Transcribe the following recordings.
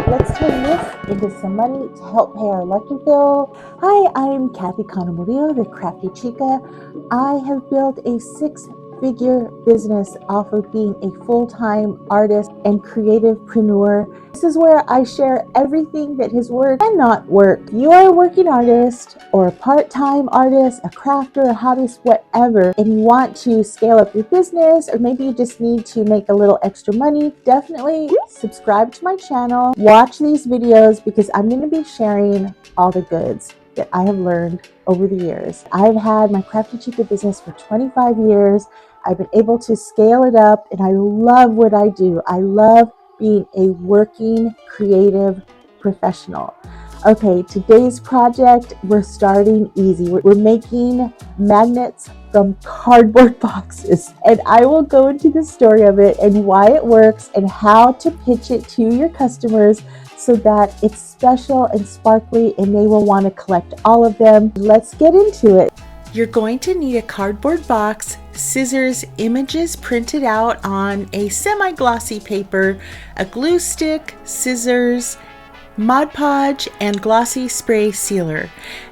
let's turn this into some money to help pay our electric bill. Hi, I'm Kathy Cano-Murillo, the Crafty Chica. I have built a six-figure business off of being a full-time artist and creativepreneur. This is where I share everything that has worked and not worked. You are a working artist or a part-time artist, a crafter, a hobbyist, whatever, and you want to scale up your business, or maybe you just need to make a little extra money, definitely subscribe to my channel. Watch these videos because I'm going to be sharing all the goods that I have learned over the years. I've had my Crafty Chica business for 25 years. I've been able to scale it up, and I love what I do. I love being a working creative professional. Okay, today's project, we're starting easy. We're making magnets from cardboard boxes, and I will go into the story of it and why it works and how to pitch it to your customers so that it's special and sparkly and they will want to collect all of them. Let's get into it. You're going to need a cardboard box, scissors, images printed out on a semi-glossy paper, a glue stick, scissors, Mod Podge, and glossy spray sealer.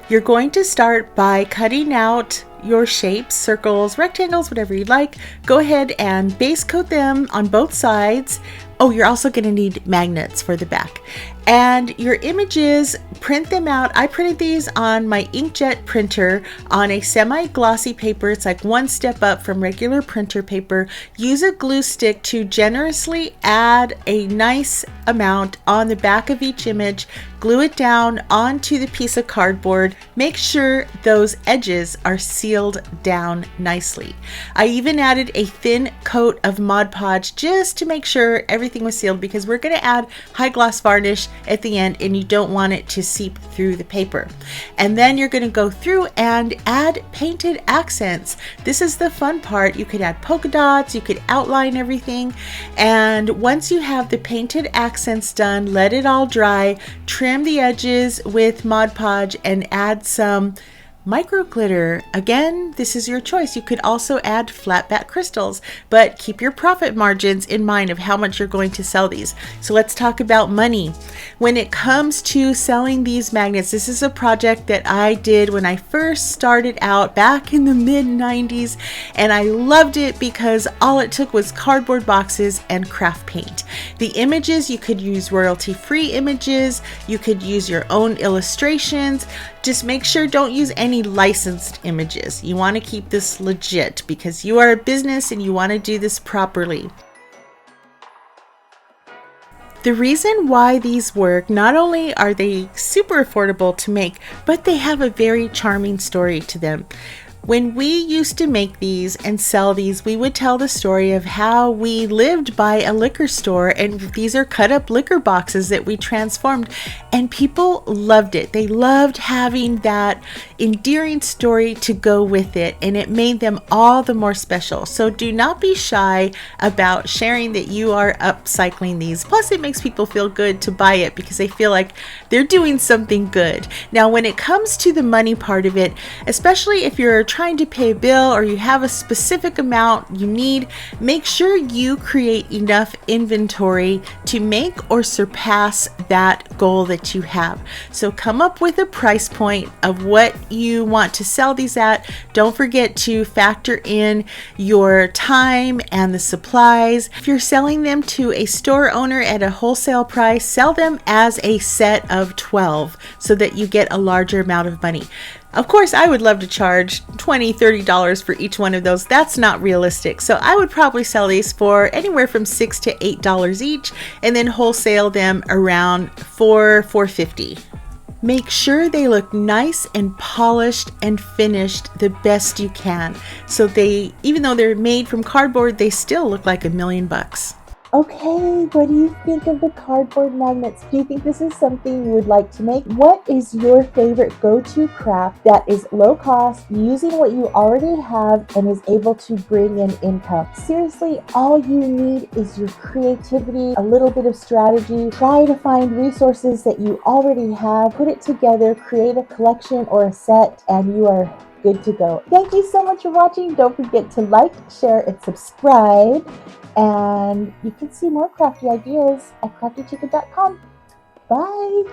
You're going to start by cutting out your shapes, circles, rectangles, whatever you'd like. Go ahead and base coat them on both sides. Oh, you're also going to need magnets for the back. And your images, print them out. I printed these on my inkjet printer on a semi-glossy paper. It's like one step up from regular printer paper. Use a glue stick to generously add a nice amount on the back of each image. Glue it down onto the piece of cardboard. Make sure those edges are sealed down nicely. I even added a thin coat of Mod Podge just to make sure everything was sealed, because we're going to add high gloss varnish at the end and you don't want it to seep through the paper. And then you're going to go through and add painted accents. This is the fun part. You could add polka dots, you could outline everything. And once you have the painted accents done, let it all dry, trim the edges with Mod Podge and add some micro glitter. Again, this is your choice. You could also add flat back crystals, but keep your profit margins in mind of how much you're going to sell these. So let's talk about money. When it comes to selling these magnets, this is a project that I did when I first started out back in the mid-90s, and I loved it because all it took was cardboard boxes and craft paint. The images, you could use royalty-free images, you could use your own illustrations. Just make sure don't use any licensed images. You want to keep this legit because you are a business and you want to do this properly. The reason why these work, not only are they super affordable to make, but they have a very charming story to them. When we used to make these and sell these, we would tell the story of how we lived by a liquor store, and these are cut up liquor boxes that we transformed, and people loved it. They loved having that endearing story to go with it, and it made them all the more special. So do not be shy about sharing that you are upcycling these. Plus, it makes people feel good to buy it because they feel like they're doing something good. Now, when it comes to the money part of it, especially if you're trying to pay a bill or you have a specific amount you need, make sure you create enough inventory to make or surpass that goal that you have. So come up with a price point of what you want to sell these at. Don't forget to factor in your time and the supplies. If you're selling them to a store owner at a wholesale price, sell them as a set of 12 so that you get a larger amount of money. Of course, I would love to charge $20, $30 for each one of those. That's not realistic. So I would probably sell these for anywhere from $6 to $8 each, and then wholesale them around $4.50. Make sure they look nice and polished and finished the best you can. So they, even though they're made from cardboard, they still look like $1 million. Okay, what do you think of the cardboard magnets? Do you think this is something you would like to make? What is your favorite go-to craft that is low cost, using what you already have, and is able to bring in income? Seriously, all you need is your creativity, a little bit of strategy. Try to find resources that you already have, put it together, create a collection or a set, and you are good to go. Thank you so much for watching. Don't forget to like, share, and subscribe. And you can see more crafty ideas at craftychica.com. Bye.